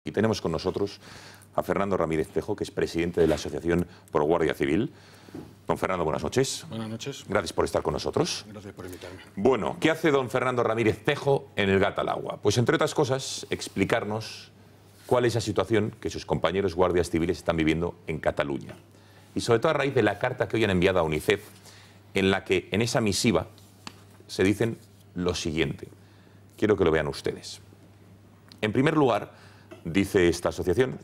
Y tenemos con nosotros a Fernando Ramírez Tejo, que es presidente de la Asociación Pro Guardia Civil. Don Fernando, buenas noches. Buenas noches. Gracias por estar con nosotros. Gracias por invitarme. Bueno, ¿qué hace don Fernando Ramírez Tejo en el Gat al Agua? Pues, entre otras cosas, explicarnos cuál es la situación que sus compañeros guardias civiles están viviendo en Cataluña. Y sobre todo a raíz de la carta que hoy han enviado a UNICEF, en la que en esa misiva se dicen lo siguiente. Quiero que lo vean ustedes. En primer lugar, dice esta asociación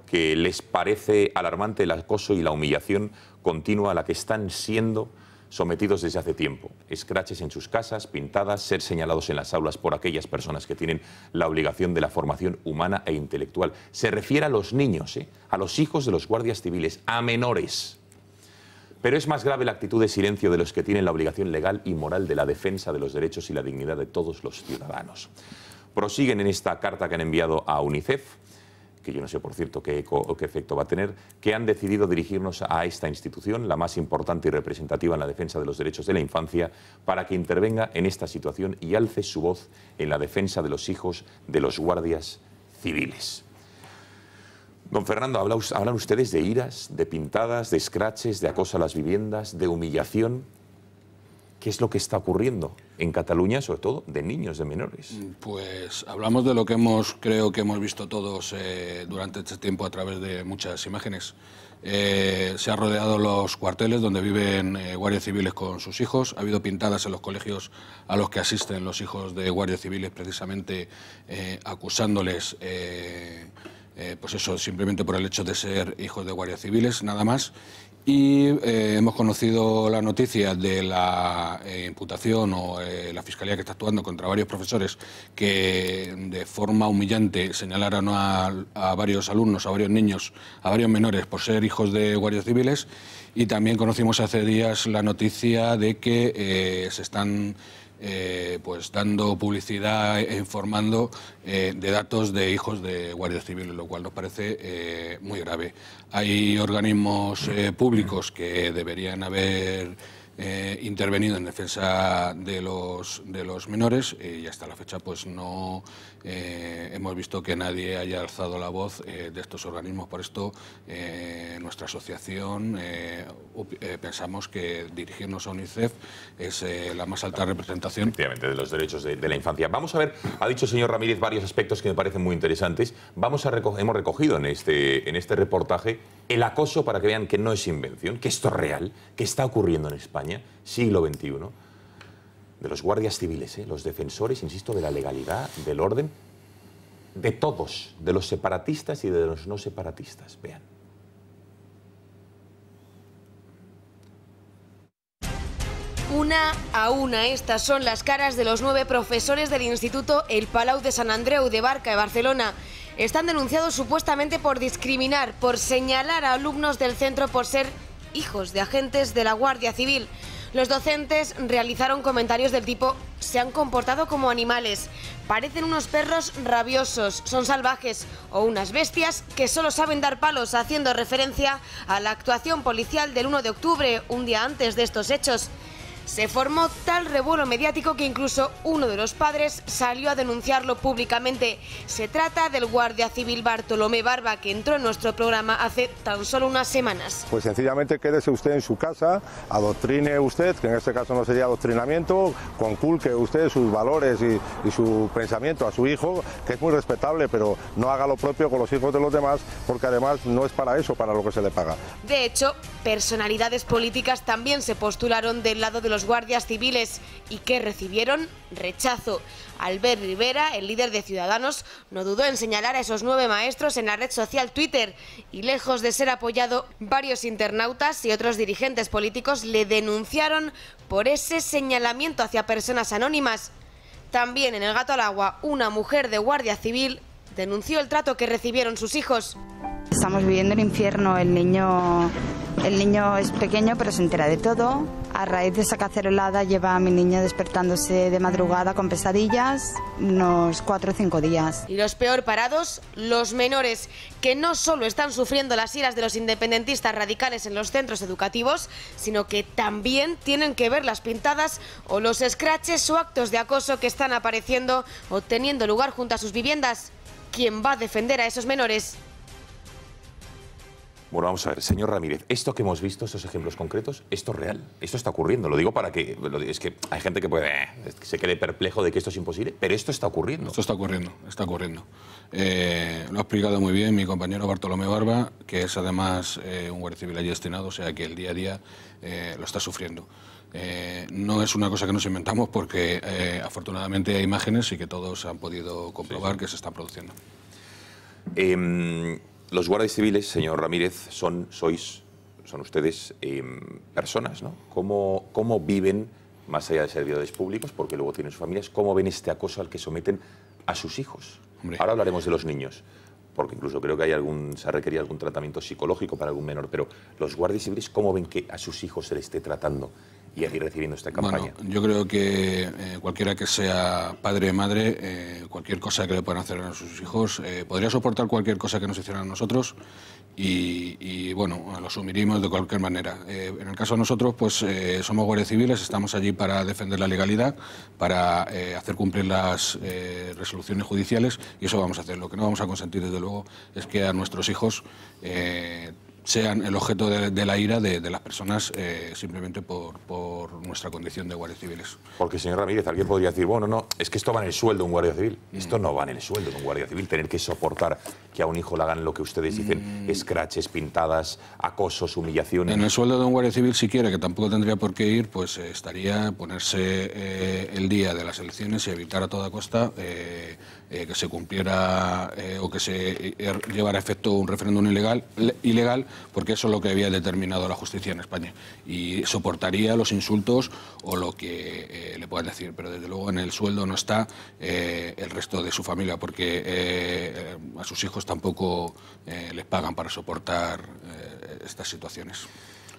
que les parece alarmante el acoso y la humillación continua a la que están siendo sometidos desde hace tiempo. Escraches en sus casas, pintadas, ser señalados en las aulas por aquellas personas que tienen la obligación de la formación humana e intelectual. Se refiere a los niños, a los hijos de los guardias civiles, a menores. Pero es más grave la actitud de silencio de los que tienen la obligación legal y moral de la defensa de los derechos y la dignidad de todos los ciudadanos. Prosiguen en esta carta que han enviado a UNICEF, que yo no sé, por cierto, qué eco o qué efecto va a tener, que han decidido dirigirnos a esta institución, la más importante y representativa en la defensa de los derechos de la infancia, para que intervenga en esta situación y alce su voz en la defensa de los hijos de los guardias civiles. Don Fernando, hablan ustedes de iras, de pintadas, de escraches, de acoso a las viviendas, de humillación. ¿Qué es lo que está ocurriendo en Cataluña, sobre todo de niños, de menores? Pues hablamos de lo que creo que hemos visto todos durante este tiempo a través de muchas imágenes. Se ha rodeado los cuarteles donde viven guardias civiles con sus hijos. Ha habido pintadas en los colegios a los que asisten los hijos de guardias civiles, precisamente acusándoles, pues eso, simplemente por el hecho de ser hijos de guardias civiles, nada más. Y hemos conocido la noticia de la imputación o la Fiscalía que está actuando contra varios profesores que de forma humillante señalaron a varios alumnos, a varios niños, a varios menores por ser hijos de guardias civiles. Y también conocimos hace días la noticia de que se están pues dando publicidad e informando de datos de hijos de guardias civiles, lo cual nos parece muy grave. Hay organismos públicos que deberían haber intervenido en defensa de los menores y hasta la fecha pues no hemos visto que nadie haya alzado la voz de estos organismos. Por esto nuestra asociación pensamos que dirigirnos a UNICEF es la más alta representación. Efectivamente, de los derechos de la infancia. Vamos a ver, ha dicho el señor Ramírez varios aspectos que me parecen muy interesantes. Hemos recogido en este reportaje el acoso para que vean que no es invención, que esto es real, que está ocurriendo en España, siglo XXI, de los guardias civiles, los defensores, insisto, de la legalidad, del orden, de todos, de los separatistas y de los no separatistas. Vean. Una a una, estas son las caras de los 9 profesores del Instituto El Palau de Sant Andreu de Barca, de Barcelona. Están denunciados supuestamente por discriminar, por señalar a alumnos del centro por ser hijos de agentes de la Guardia Civil. Los docentes realizaron comentarios del tipo: se han comportado como animales, parecen unos perros rabiosos, son salvajes o unas bestias que solo saben dar palos, haciendo referencia a la actuación policial del 1 de octubre, un día antes de estos hechos. Se formó tal revuelo mediático que incluso uno de los padres salió a denunciarlo públicamente. Se trata del guardia civil Bartolomé Barba, que entró en nuestro programa hace tan solo unas semanas. Pues sencillamente quédese usted en su casa, adoctrine usted, que en este caso no sería adoctrinamiento, conculque usted sus valores y su pensamiento a su hijo, que es muy respetable, pero no haga lo propio con los hijos de los demás, porque además no es para eso, para lo que se le paga. De hecho, personalidades políticas también se postularon del lado de los guardias civiles y que recibieron rechazo. Albert Rivera, el líder de Ciudadanos, no dudó en señalar a esos 9 maestros en la red social Twitter y, lejos de ser apoyado, varios internautas y otros dirigentes políticos le denunciaron por ese señalamiento hacia personas anónimas. También en el Gato al Agua, una mujer de Guardia Civil denunció el trato que recibieron sus hijos. Estamos viviendo el infierno, el niño es pequeño pero se entera de todo. A raíz de esa cacerolada lleva a mi niño despertándose de madrugada con pesadillas unos 4 o 5 días. Y los peor parados, los menores, que no solo están sufriendo las iras de los independentistas radicales en los centros educativos, sino que también tienen que ver las pintadas o los escraches o actos de acoso que están apareciendo o teniendo lugar junto a sus viviendas. quien va a defender a esos menores. Bueno, vamos a ver, señor Ramírez, esto que hemos visto, estos ejemplos concretos, esto es real, esto está ocurriendo. Lo digo para que, es que hay gente que se quede perplejo de que esto es imposible, pero esto está ocurriendo. Esto está ocurriendo, está ocurriendo. Lo ha explicado muy bien mi compañero Bartolomé Barba, que es además un guardia civil allí destinado, o sea que el día a día lo está sufriendo. No es una cosa que nos inventamos porque afortunadamente hay imágenes y que todos han podido comprobar que se están produciendo. Los guardias civiles, señor Ramírez, son ustedes personas, ¿no? ¿Cómo viven, más allá de servidores públicos, porque luego tienen sus familias, cómo ven este acoso al que someten a sus hijos? Hombre. Ahora hablaremos de los niños, porque incluso creo que se ha requerido algún tratamiento psicológico para algún menor, pero los guardias civiles, ¿cómo ven que a sus hijos se les esté tratando y aquí recibiendo esta campaña? Bueno, yo creo que cualquiera que sea padre o madre, cualquier cosa que le puedan hacer a sus hijos, podría soportar cualquier cosa que nos hicieran a nosotros y bueno, lo asumiríamos de cualquier manera. En el caso de nosotros, pues somos guardias civiles, estamos allí para defender la legalidad, para hacer cumplir las resoluciones judiciales y eso vamos a hacer. Lo que no vamos a consentir, desde luego, es que a nuestros hijos sean el objeto de la ira de las personas simplemente por nuestra condición de guardias civiles. Porque, señor Ramírez, alguien podría decir, bueno, no, es que esto va en el sueldo de un guardia civil. Esto no va en el sueldo de un guardia civil, tener que soportar que a un hijo le hagan lo que ustedes dicen, escraches, pintadas, acosos, humillaciones. En el sueldo de un guardia civil, si quiere, que tampoco tendría por qué ir, pues estaría ponerse el día de las elecciones y evitar a toda costa que se cumpliera o que se llevara a efecto un referéndum ilegal, porque eso es lo que había determinado la justicia en España. Y soportaría los insultos o lo que le puedan decir, pero desde luego en el sueldo no está el resto de su familia, porque a sus hijos tampoco les pagan para soportar estas situaciones.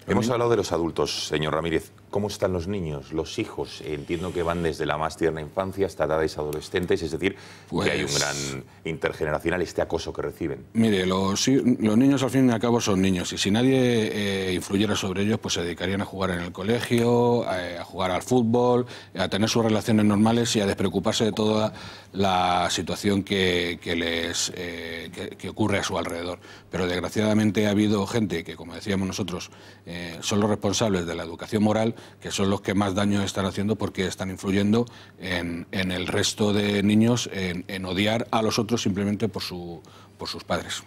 Hemos hablado de los adultos, señor Ramírez. ¿Cómo están los niños, los hijos? Entiendo que van desde la más tierna infancia hasta edades adolescentes, es decir, pues, que hay un gran intergeneracional este acoso que reciben. Mire, los niños al fin y al cabo son niños y si nadie influyera sobre ellos, pues se dedicarían a jugar en el colegio, a jugar al fútbol, a tener sus relaciones normales y a despreocuparse de toda la situación que ocurre a su alrededor. Pero desgraciadamente ha habido gente que, como decíamos nosotros, son los responsables de la educación moral, que son los que más daño están haciendo porque están influyendo en el resto de niños en odiar a los otros simplemente por sus padres.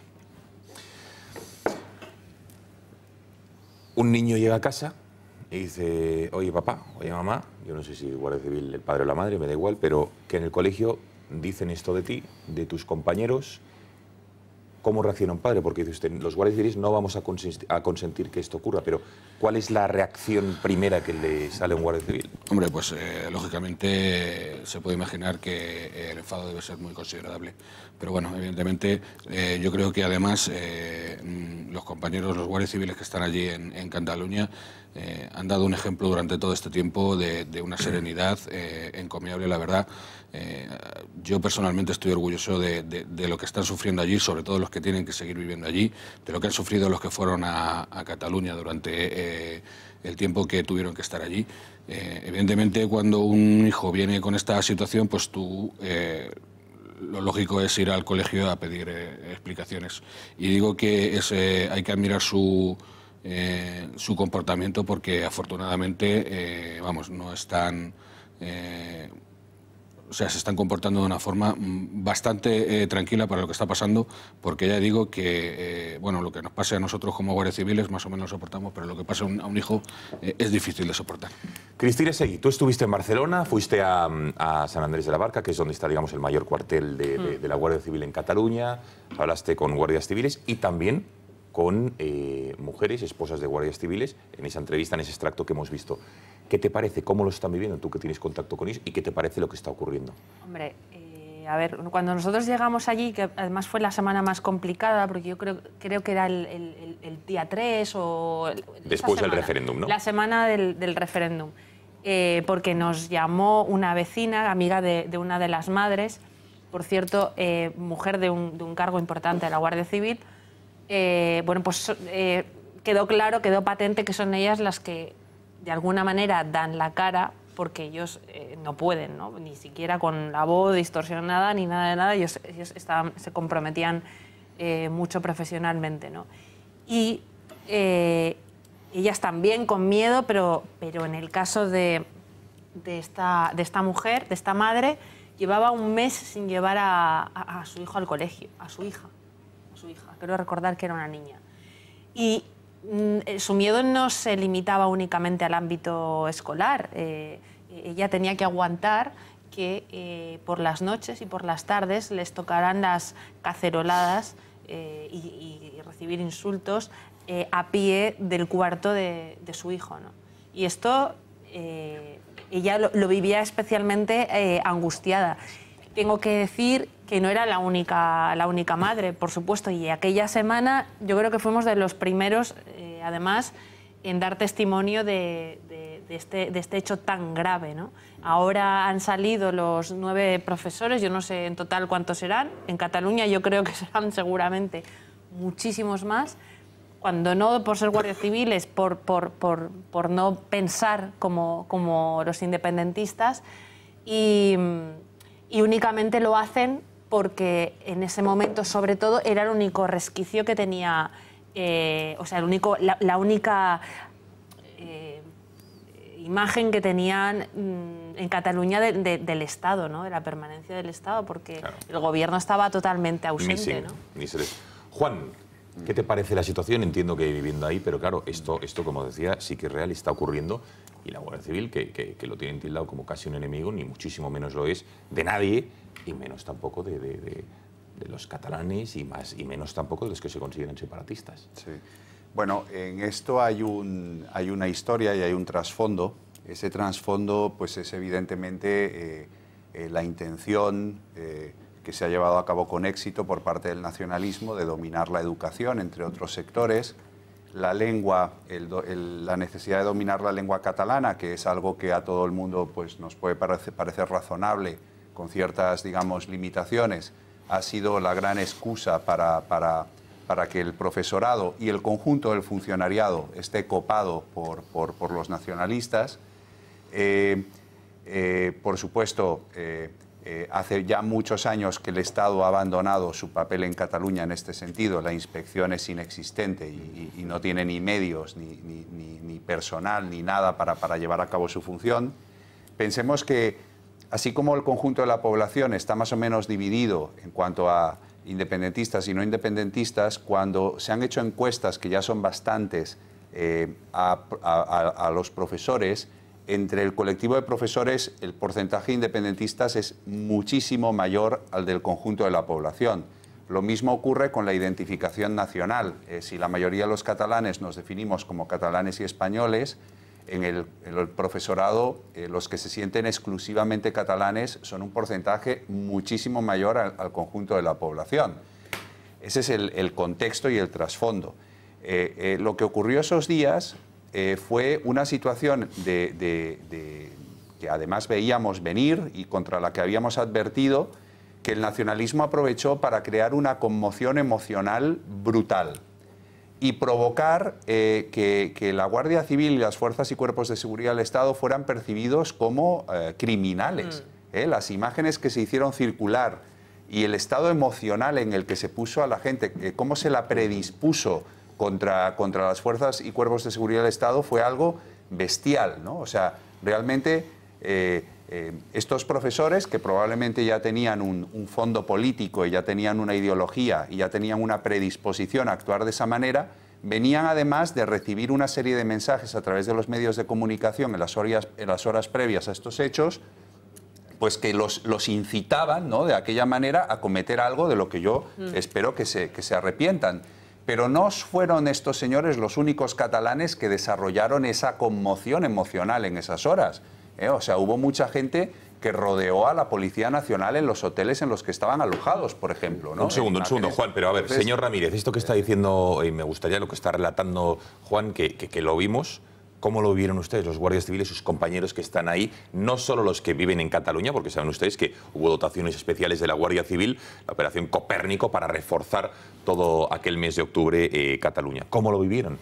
Un niño llega a casa y dice, oye papá, oye mamá, yo no sé si guardia civil el padre o la madre, me da igual, pero que en el colegio dicen esto de ti, de tus compañeros. ¿Cómo reacciona un padre? Porque dice usted, los guardias civiles no vamos a consentir que esto ocurra, pero ¿cuál es la reacción primera que le sale a un guardia civil? Hombre, pues lógicamente se puede imaginar que el enfado debe ser muy considerable. Pero bueno, evidentemente yo creo que además los compañeros, los guardias civiles que están allí en Cataluña han dado un ejemplo durante todo este tiempo de una serenidad encomiable, la verdad. Yo personalmente estoy orgulloso de lo que están sufriendo allí, sobre todo los que tienen que seguir viviendo allí, de lo que han sufrido los que fueron a Cataluña durante el tiempo que tuvieron que estar allí. Evidentemente, cuando un hijo viene con esta situación, pues tú lo lógico es ir al colegio a pedir explicaciones. Y digo que hay que admirar su comportamiento porque afortunadamente, no están... se están comportando de una forma bastante tranquila para lo que está pasando, porque ya digo que lo que nos pase a nosotros como guardias civiles más o menos lo soportamos, pero lo que pasa a un hijo es difícil de soportar. Cristina Seguí, tú estuviste en Barcelona, fuiste a San Andrés de la Barca, que es donde está, digamos, el mayor cuartel de la Guardia Civil en Cataluña, hablaste con guardias civiles y también con mujeres, esposas de guardias civiles, en esa entrevista, en ese extracto que hemos visto. ¿Qué te parece? ¿Cómo lo están viviendo tú que tienes contacto con ellos? ¿Y qué te parece lo que está ocurriendo? Hombre, a ver, cuando nosotros llegamos allí, que además fue la semana más complicada, porque yo creo que era el día 3 o... Después del referéndum, ¿no? La semana del referéndum. Porque nos llamó una vecina, amiga de una de las madres, por cierto, mujer de un cargo importante de la Guardia Civil. Quedó claro, quedó patente que son ellas las que de alguna manera dan la cara porque ellos no pueden, ¿no? Ni siquiera con la voz distorsionada ni nada de nada, ellos se comprometían mucho profesionalmente, ¿no? Y ellas también con miedo, pero en el caso de esta mujer, de esta madre, llevaba un mes sin llevar a su hijo al colegio, a su hija, creo recordar que era una niña. Y su miedo no se limitaba únicamente al ámbito escolar. Ella tenía que aguantar que por las noches y por las tardes les tocaran las caceroladas y recibir insultos a pie del cuarto de su hijo, ¿no? Y esto ella lo vivía especialmente angustiada. Tengo que decir que no era la única madre, por supuesto, y aquella semana yo creo que fuimos de los primeros, además, en dar testimonio de este hecho tan grave, ¿no? Ahora han salido los 9 profesores, yo no sé en total cuántos serán, en Cataluña yo creo que serán seguramente muchísimos más, cuando no por ser guardias civiles, por no pensar como los independentistas, y únicamente lo hacen porque en ese momento, sobre todo, era el único resquicio que tenía, o sea, la única imagen que tenían en Cataluña del Estado, ¿no? De la permanencia del Estado, porque claro, el gobierno estaba totalmente ausente, ¿no? Juan, ¿qué te parece la situación? Entiendo que viviendo ahí, pero claro, esto como decía, sí que es real y está ocurriendo. Y la Guardia Civil, que lo tienen tildado como casi un enemigo, ni muchísimo menos lo es de nadie, y menos tampoco de los catalanes, y menos tampoco de los que se consideran separatistas. Sí. Bueno, en esto hay una historia y hay un trasfondo. Ese trasfondo pues, es evidentemente la intención que se ha llevado a cabo con éxito por parte del nacionalismo de dominar la educación, entre otros sectores. La lengua, la necesidad de dominar la lengua catalana, que es algo que a todo el mundo pues, nos puede parecer razonable, con ciertas, digamos, limitaciones, ha sido la gran excusa para que el profesorado y el conjunto del funcionariado esté copado por los nacionalistas. Por supuesto, hace ya muchos años que el Estado ha abandonado su papel en Cataluña en este sentido. La inspección es inexistente y no tiene ni medios, ni personal, ni nada para llevar a cabo su función. Pensemos que, así como el conjunto de la población está más o menos dividido en cuanto a independentistas y no independentistas, cuando se han hecho encuestas, que ya son bastantes, a los profesores, entre el colectivo de profesores el porcentaje de independentistas es muchísimo mayor al del conjunto de la población. Lo mismo ocurre con la identificación nacional. Si la mayoría de los catalanes nos definimos como catalanes y españoles, en el profesorado los que se sienten exclusivamente catalanes son un porcentaje muchísimo mayor al conjunto de la población. Ese es el contexto y el trasfondo. Lo que ocurrió esos días fue una situación que además veíamos venir y contra la que habíamos advertido, que el nacionalismo aprovechó para crear una conmoción emocional brutal y provocar que la Guardia Civil y las fuerzas y cuerpos de seguridad del Estado fueran percibidos como criminales. Las imágenes que se hicieron circular y el estado emocional en el que se puso a la gente, cómo se la predispuso contra las fuerzas y cuerpos de seguridad del Estado fue algo bestial, ¿no? O sea, realmente estos profesores, que probablemente ya tenían un fondo político y ya tenían una ideología y ya tenían una predisposición a actuar de esa manera, venían además de recibir una serie de mensajes a través de los medios de comunicación en las horas previas a estos hechos, pues que los incitaban, ¿no?, de aquella manera a cometer algo de lo que yo espero que se arrepientan. Pero no fueron estos señores los únicos catalanes que desarrollaron esa conmoción emocional en esas horas. O sea, hubo mucha gente que rodeó a la Policía Nacional en los hoteles en los que estaban alojados, por ejemplo, ¿no? Un segundo, Juan, pero a ver, señor Ramírez, esto que está diciendo, y me gustaría lo que está relatando Juan, que lo vimos, ¿cómo lo vieron ustedes, los guardias civiles, sus compañeros que están ahí? No solo los que viven en Cataluña, porque saben ustedes que hubo dotaciones especiales de la Guardia Civil, la Operación Copérnico, para reforzar todo aquel mes de octubre Cataluña. ¿Cómo lo vivieron?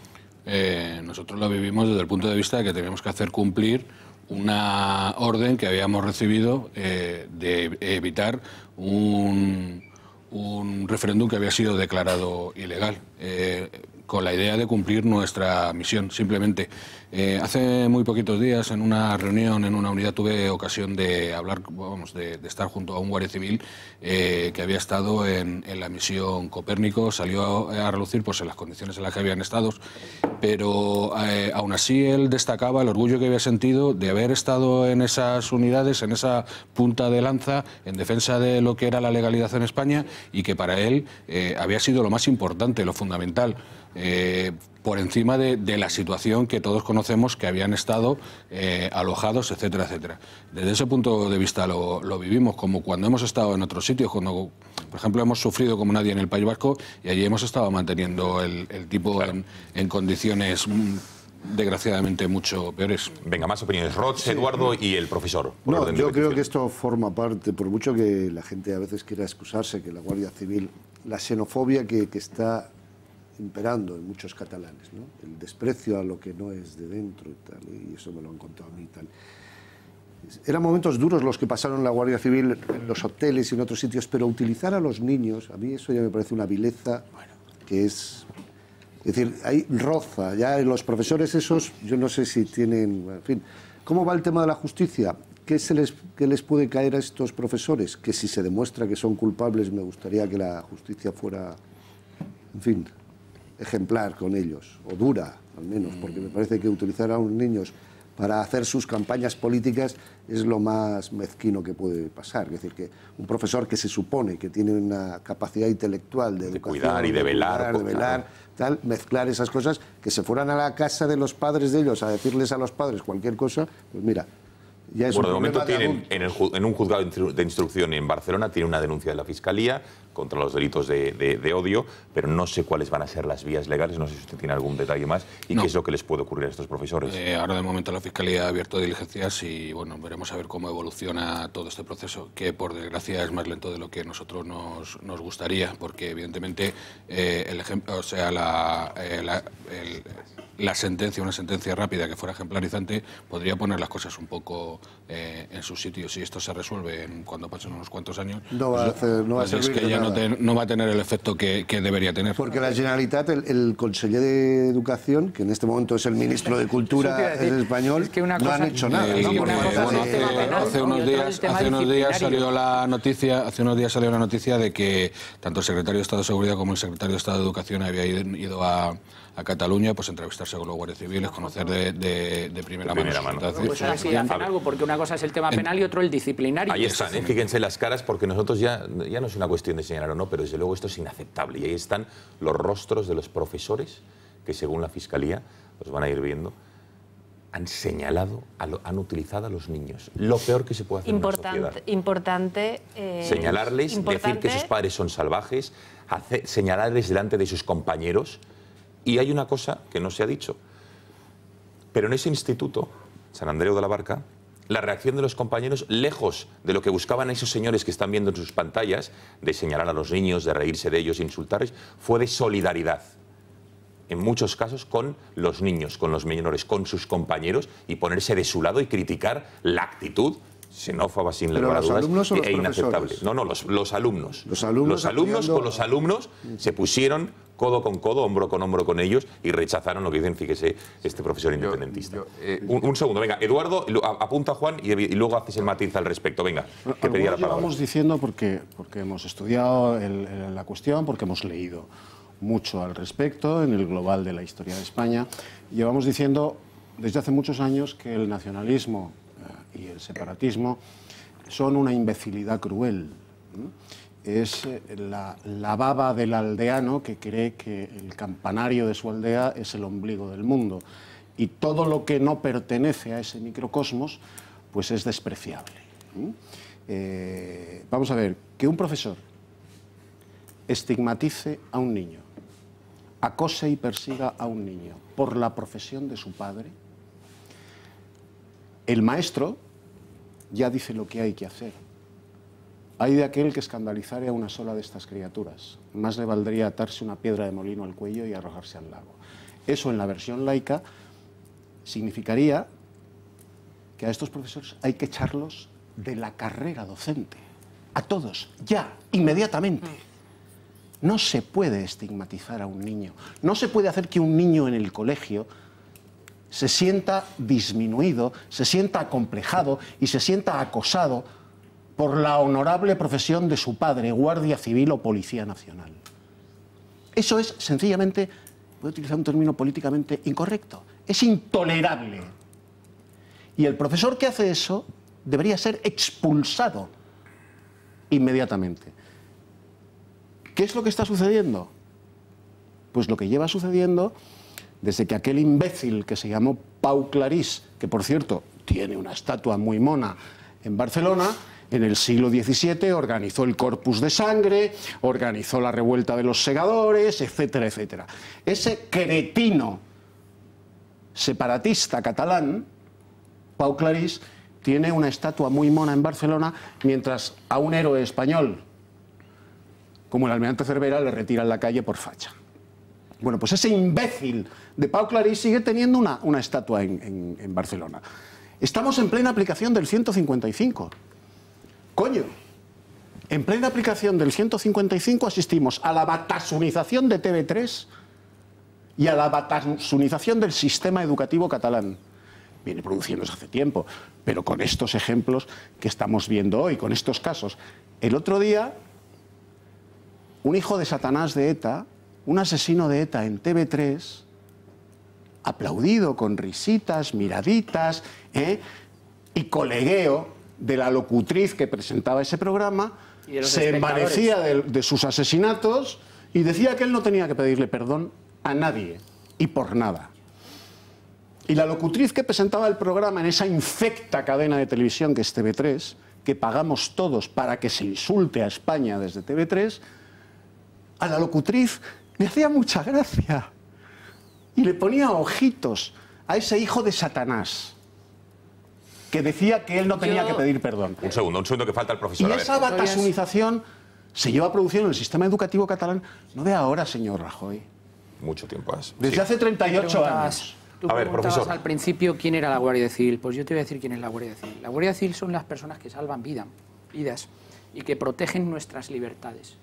Nosotros lo vivimos desde el punto de vista de que teníamos que hacer cumplir una orden que habíamos recibido de evitar un referéndum que había sido declarado ilegal, con la idea de cumplir nuestra misión, simplemente. Hace muy poquitos días, en una reunión, en una unidad, tuve ocasión de hablar, vamos, de estar junto a un guardia civil que había estado en la misión Copérnico. Salió a relucir pues, en las condiciones en las que habían estado, pero aún así él destacaba el orgullo que había sentido de haber estado en esas unidades, en esa punta de lanza, en defensa de lo que era la legalidad en España, y que para él había sido lo más importante, lo fundamental, por encima de la situación que todos conocemos, que habían estado alojados, etcétera, etcétera. Desde ese punto de vista lo vivimos, como cuando hemos estado en otros sitios, cuando, por ejemplo, hemos sufrido como nadie en el País Vasco, y allí hemos estado manteniendo el tipo claro. en condiciones desgraciadamente mucho peores. Venga, más opiniones. Roch, Eduardo y el profesor. No, yo creo que esto forma parte, por mucho que la gente a veces quiera excusarse, que la Guardia Civil, la xenofobia que está imperando en muchos catalanes, ¿no? El desprecio a lo que no es de dentro y tal, y eso me lo han contado a mí y tal. Eran momentos duros los que pasaron la Guardia Civil en los hoteles y en otros sitios, pero utilizar a los niños, a mí eso ya me parece una vileza que es decir, hay roza, ya los profesores esos, yo no sé si tienen, en fin, ¿cómo va el tema de la justicia? ¿Qué les puede caer a estos profesores? Que si se demuestra que son culpables, me gustaría que la justicia fuera, en fin, ejemplar con ellos, o dura, al menos, porque me parece que utilizar a unos niños para hacer sus campañas políticas es lo más mezquino que puede pasar. Es decir, que un profesor que se supone que tiene una capacidad intelectual de educación, cuidar y de velar, claro. Tal, mezclar esas cosas, que se fueran a la casa de los padres de ellos a decirles a los padres cualquier cosa, pues mira, ya es bueno, un de momento problema tienen en un juzgado de instrucción en Barcelona tiene una denuncia de la Fiscalía contra los delitos de odio, pero no sé cuáles van a ser las vías legales, no sé si usted tiene algún detalle más y qué es lo que les puede ocurrir a estos profesores. Ahora de momento la Fiscalía ha abierto diligencias y bueno, veremos a ver cómo evoluciona todo este proceso, que por desgracia es más lento de lo que nosotros nos gustaría, porque evidentemente la sentencia, una sentencia rápida que fuera ejemplarizante, podría poner las cosas un poco en su sitio. Si esto se resuelve cuando pasen unos cuantos años, no va a servir es que ya no va a tener el efecto que debería tener. Porque la Generalitat, el conseller de Educación, que en este momento es el ministro de Cultura es español, no han hecho nada. Hace unos días salió la noticia de que tanto el secretario de Estado de Seguridad como el secretario de Estado de Educación había ido a Cataluña, pues entrevistarse con los guardias civiles, conocer de primera mano. Entonces, pues a ver si hacen algo, porque una cosa es el tema penal y otro el disciplinario. Ahí están, fíjense las caras, porque nosotros ya no es una cuestión de señalar o no, pero desde luego esto es inaceptable. Y ahí están los rostros de los profesores que, según la Fiscalía, los van a ir viendo, han señalado, han utilizado a los niños. Lo peor que se puede hacer en una sociedad. Importante. Señalarles, decir que sus padres son salvajes, señalarles delante de sus compañeros. Y hay una cosa que no se ha dicho, pero en ese instituto, Sant Andreu de la Barca, la reacción de los compañeros, lejos de lo que buscaban esos señores que están viendo en sus pantallas, de señalar a los niños, de reírse de ellos, insultarles, fue de solidaridad. En muchos casos con los niños, con los menores, con sus compañeros, y ponerse de su lado y criticar la actitud xenófoba, sin lugar a dudas, e inaceptable. No, los alumnos. Los alumnos con los alumnos se pusieron codo con codo, hombro con ellos, y rechazaron lo que dicen, fíjese, este profesor independentista. Un segundo, venga, Eduardo, apunta a Juan y luego haces el matiz al respecto. Venga, que pedía la palabra. Llevamos diciendo porque hemos estudiado la cuestión, porque hemos leído mucho al respecto en el global de la historia de España. Llevamos diciendo desde hace muchos años que el nacionalismo y el separatismo son una imbecilidad cruel. Es la baba del aldeano que cree que el campanario de su aldea es el ombligo del mundo, y todo lo que no pertenece a ese microcosmos pues es despreciable. Vamos a ver, que un profesor estigmatice a un niño, acose y persiga a un niño por la profesión de su padre, el maestro ya dice lo que hay que hacer. Hay de aquel que escandalizare a una sola de estas criaturas. Más le valdría atarse una piedra de molino al cuello y arrojarse al lago. Eso, en la versión laica, significaría que a estos profesores hay que echarlos de la carrera docente. A todos, ya, inmediatamente. No se puede estigmatizar a un niño. No se puede hacer que un niño en el colegio se sienta disminuido, se sienta acomplejado y se sienta acosado por la honorable profesión de su padre, guardia civil o policía nacional. Eso es sencillamente, voy a utilizar un término políticamente incorrecto, es intolerable. Y el profesor que hace eso debería ser expulsado inmediatamente. ¿Qué es lo que está sucediendo? Pues lo que lleva sucediendo desde que aquel imbécil que se llamó Pau Clarís, que por cierto tiene una estatua muy mona en Barcelona, en el siglo XVII organizó el Corpus de Sangre, organizó la revuelta de los segadores, etcétera, etcétera. Ese cretino separatista catalán, Pau Clarís, tiene una estatua muy mona en Barcelona, mientras a un héroe español como el almirante Cervera le retiran la calle por facha. Bueno, pues ese imbécil de Pau Clarís sigue teniendo una estatua en Barcelona. Estamos en plena aplicación del 155. Coño, en plena aplicación del 155 asistimos a la batasunización de TV3 y a la batasunización del sistema educativo catalán. Viene produciéndose hace tiempo, pero con estos ejemplos que estamos viendo hoy, con estos casos. El otro día, un hijo de Satanás de ETA, un asesino de ETA en TV3, aplaudido con risitas, miraditas y colegueo de la locutriz que presentaba ese programa, se envanecía de sus asesinatos y decía que él no tenía que pedirle perdón a nadie y por nada. Y la locutriz que presentaba el programa en esa infecta cadena de televisión que es TV3, que pagamos todos para que se insulte a España desde TV3, a la locutriz le hacía mucha gracia y le ponía ojitos a ese hijo de Satanás que decía que él no tenía que pedir perdón. Un segundo que falta el profesor. Y esa batasunización se lleva produciendo en el sistema educativo catalán no de ahora, señor Rajoy. Mucho tiempo has. Desde hace 38 años. Tú preguntabas al principio quién era la Guardia Civil. Pues yo te voy a decir quién es la Guardia Civil. La Guardia Civil son las personas que salvan vidas y que protegen nuestras libertades,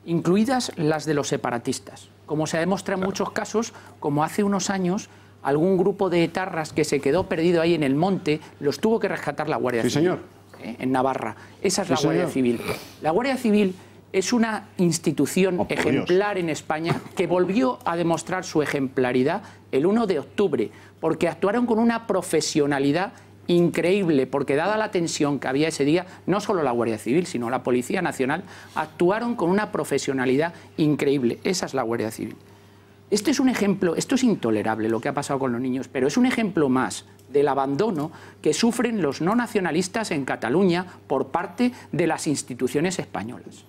incluidas las de los separatistas. Como se ha demostrado en muchos casos, como hace unos años, algún grupo de etarras que se quedó perdido ahí en el monte, los tuvo que rescatar la Guardia Civil. Señor. En Navarra. Esa es la Guardia Civil. La Guardia Civil es una institución ejemplar en España que volvió a demostrar su ejemplaridad el 1 de octubre, porque actuaron con una profesionalidad increíble, porque dada la tensión que había ese día, no solo la Guardia Civil, sino la Policía Nacional, actuaron con una profesionalidad increíble. Esa es la Guardia Civil. Este es un ejemplo, esto es intolerable lo que ha pasado con los niños, pero es un ejemplo más del abandono que sufren los no nacionalistas en Cataluña por parte de las instituciones españolas.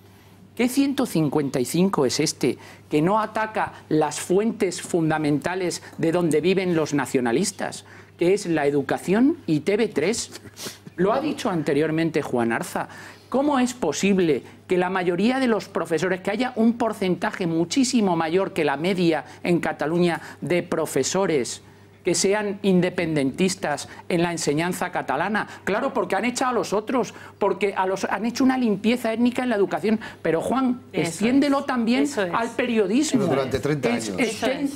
¿Qué 155 es este que no ataca las fuentes fundamentales de donde viven los nacionalistas, que es la educación y TV3? Lo ha dicho anteriormente Juan Arza. ¿Cómo es posible que la mayoría de los profesores, que haya un porcentaje muchísimo mayor que la media en Cataluña de profesores que sean independentistas en la enseñanza catalana? Claro, porque han echado a los otros, porque han hecho una limpieza étnica en la educación. Pero Juan, extiéndelo también al periodismo. Pero durante 30 años.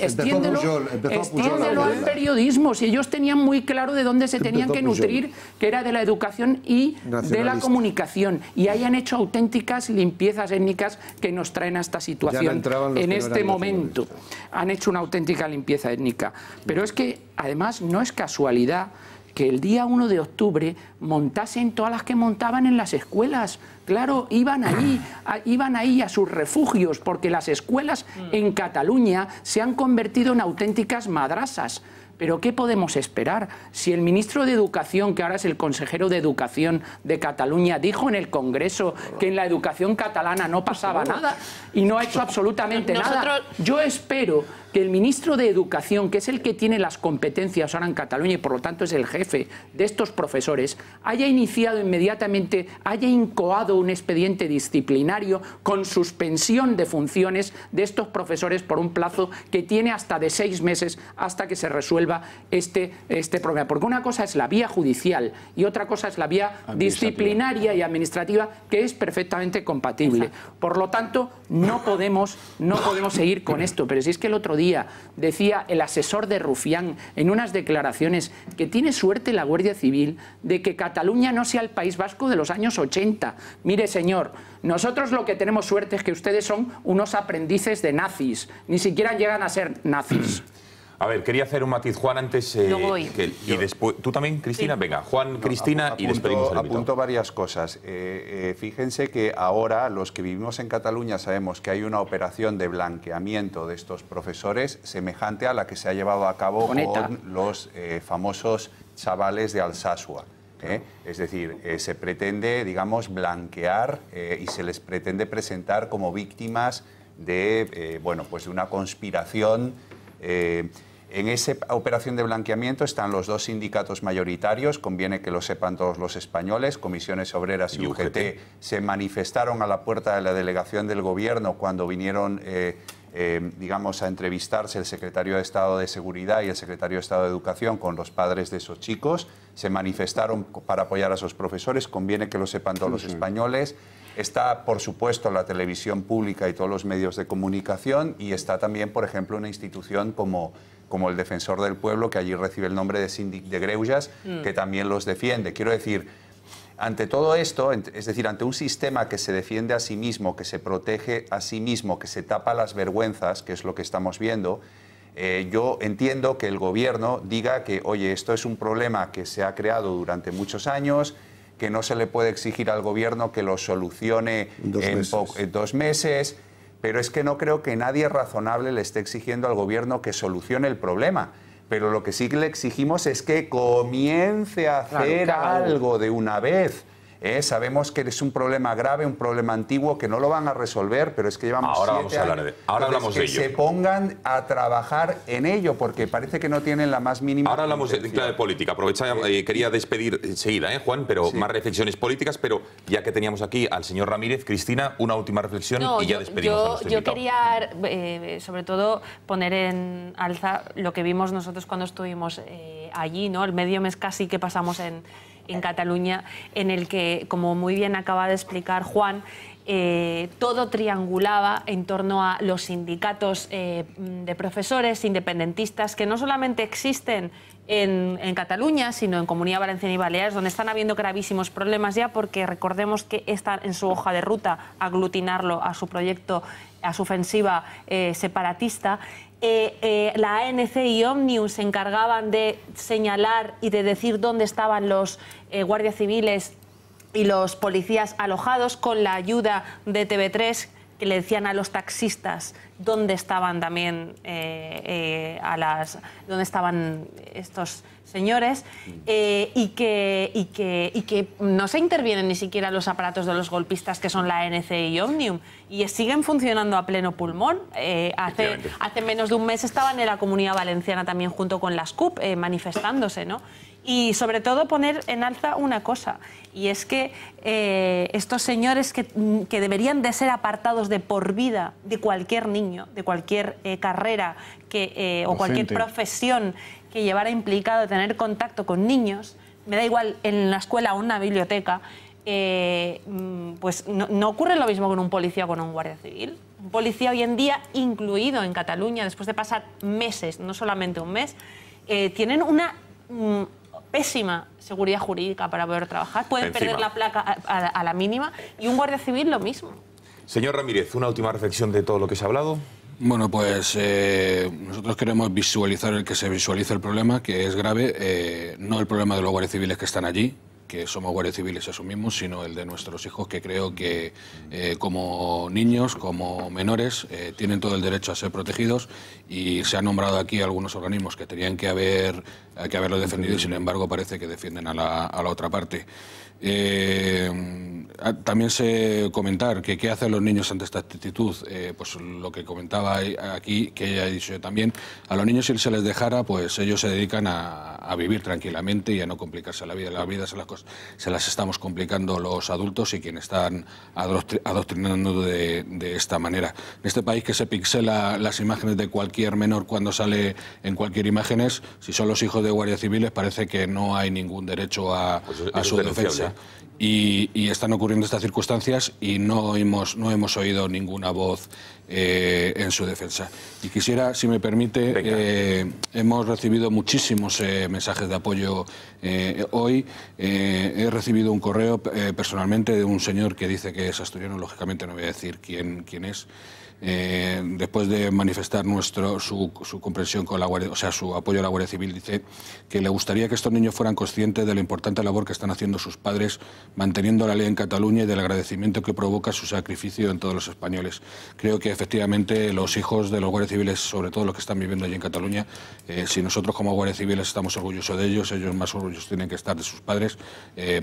Extiéndelo al periodismo. Si ellos tenían muy claro de dónde se tenían que nutrir, que era de la educación y de la comunicación. Y ahí han hecho auténticas limpiezas étnicas que nos traen a esta situación en este momento. Han hecho una auténtica limpieza étnica. Pero es que además no es casualidad que el día 1 de octubre montasen todas las que montaban en las escuelas. Claro, iban ahí a sus refugios, porque las escuelas en Cataluña se han convertido en auténticas madrasas. Pero ¿qué podemos esperar? Si el ministro de Educación, que ahora es el consejero de Educación de Cataluña, dijo en el Congreso que en la educación catalana no pasaba nada y no ha hecho absolutamente nada. Yo espero que el ministro de Educación, que es el que tiene las competencias ahora en Cataluña y por lo tanto es el jefe de estos profesores, haya iniciado inmediatamente, haya incoado un expediente disciplinario con suspensión de funciones de estos profesores por un plazo que tiene hasta de 6 meses hasta que se resuelva este problema. Porque una cosa es la vía judicial y otra cosa es la vía disciplinaria y administrativa, que es perfectamente compatible. Exacto. Por lo tanto, no podemos seguir con esto. Pero si es que el otro día decía el asesor de Rufián en unas declaraciones que tiene suerte la Guardia Civil de que Cataluña no sea el País Vasco de los años 80. Mire, señor, nosotros lo que tenemos suerte es que ustedes son unos aprendices de nazis. Ni siquiera llegan a ser nazis. A ver, quería hacer un matiz, Juan, antes... y después, ¿tú también, Cristina? Sí. Venga, Juan, Cristina, y despedimos al invitado. Apunto varias cosas. Fíjense que ahora los que vivimos en Cataluña sabemos que hay una operación de blanqueamiento de estos profesores semejante a la que se ha llevado a cabo con los famosos chavales de Alsasua. Es decir, se pretende, digamos, blanquear y se les pretende presentar como víctimas de, bueno, pues de una conspiración. En esa operación de blanqueamiento están los 2 sindicatos mayoritarios, conviene que lo sepan todos los españoles, Comisiones Obreras y UGT, se manifestaron a la puerta de la delegación del Gobierno cuando vinieron, digamos, a entrevistarse el secretario de Estado de Seguridad y el secretario de Estado de Educación con los padres de esos chicos, se manifestaron para apoyar a esos profesores, conviene que lo sepan todos los españoles. Está, por supuesto, la televisión pública y todos los medios de comunicación, y está también, por ejemplo, una institución como el Defensor del Pueblo, que allí recibe el nombre de Síndic de Greuges, que también los defiende. Quiero decir, ante todo esto, es decir, ante un sistema que se defiende a sí mismo, que se protege a sí mismo, que se tapa las vergüenzas, que es lo que estamos viendo, yo entiendo que el Gobierno diga que, oye, esto es un problema que se ha creado durante muchos años, que no se le puede exigir al Gobierno que lo solucione en 2 meses, pero es que no creo que nadie razonable le esté exigiendo al Gobierno que solucione el problema. Pero lo que sí le exigimos es que comience a hacer algo de una vez. Sabemos que es un problema grave, un problema antiguo, que no lo van a resolver, pero es que llevamos 7 años. Ahora hablamos de ello. Que se pongan a trabajar en ello, porque parece que no tienen la más mínima... Ahora hablamos de clave política. Quería despedir enseguida, Juan, pero más reflexiones políticas, pero ya que teníamos aquí al señor Ramírez, Cristina, una última reflexión y ya despedimos a nuestro invitado. Yo quería, sobre todo, poner en alza lo que vimos nosotros cuando estuvimos allí, ¿no? El medio mes casi que pasamos en Cataluña, en el que, como muy bien acaba de explicar Juan, todo triangulaba en torno a los sindicatos de profesores independentistas que no solamente existen en Cataluña, sino en Comunidad Valenciana y Baleares, donde están habiendo gravísimos problemas ya, porque recordemos que está en su hoja de ruta aglutinarlo a su proyecto, a su ofensiva separatista. La ANC y Òmnium se encargaban de señalar y de decir dónde estaban los guardias civiles y los policías alojados, con la ayuda de TV3, que le decían a los taxistas dónde estaban también dónde estaban estos señores, y que no se intervienen ni siquiera los aparatos de los golpistas, que son la ANC y Òmnium, y siguen funcionando a pleno pulmón. Hace menos de un mes estaban en la Comunidad Valenciana también junto con las CUP manifestándose, ¿no? Y sobre todo poner en alza una cosa, y es que estos señores que deberían de ser apartados de por vida de cualquier niño, de cualquier carrera o cualquier profesión que llevara implicado tener contacto con niños, me da igual en la escuela o en una biblioteca, pues no ocurre lo mismo con un policía o con un guardia civil. Un policía hoy en día, incluido en Cataluña, después de pasar meses, no solamente un mes, tienen una pésima seguridad jurídica para poder trabajar, pueden perder la placa a la mínima, y un guardia civil lo mismo. Señor Ramírez, una última reflexión de todo lo que se ha hablado. Bueno, pues nosotros queremos visualizar que se visualice el problema, que es grave, no el problema de los guardias civiles que están allí, que somos guardias civiles y asumimos, sino el de nuestros hijos, que creo que como niños, como menores, tienen todo el derecho a ser protegidos, y se han nombrado aquí algunos organismos que tenían que haberlo defendido, y sin embargo parece que defienden a la otra parte. también sé comentar que qué hacen los niños ante esta actitud. Pues lo que comentaba aquí, que ella ha dicho yo también, a los niños si se les dejara, pues ellos se dedican a vivir tranquilamente y a no complicarse la vida. La vida se las estamos complicando los adultos y quienes están adoctrinando de esta manera. En este país que se pixela las imágenes de cualquier menor cuando sale en cualquier imágenes, si son los hijos de guardias civiles parece que no hay ningún derecho a su defensa. Y están ocurriendo estas circunstancias y no hemos oído ninguna voz en su defensa. Y quisiera, si me permite, hemos recibido muchísimos mensajes de apoyo hoy. He recibido un correo personalmente de un señor que dice que es asturiano, lógicamente no voy a decir quién es. Después de manifestar su comprensión con la Guardia, o sea, su apoyo a la Guardia Civil, dice que le gustaría que estos niños fueran conscientes de la importante labor que están haciendo sus padres manteniendo la ley en Cataluña y del agradecimiento que provoca su sacrificio en todos los españoles. Creo que efectivamente los hijos de los guardias civiles, sobre todo los que están viviendo allí en Cataluña, si nosotros como guardias civiles estamos orgullosos de ellos más orgullosos tienen que estar de sus padres,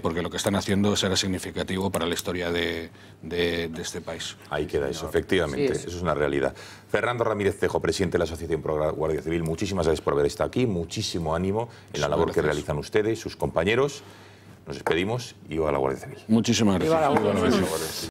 porque lo que están haciendo será significativo para la historia de este país. Ahí queda eso, efectivamente. Sí, eso es una realidad. Fernando Ramírez Cejo, presidente de la Asociación Pro Guardia Civil, muchísimas gracias por haber estado aquí, muchísimo ánimo en la labor que realizan ustedes, sus compañeros. Nos despedimos y viva la Guardia Civil. Muchísimas gracias.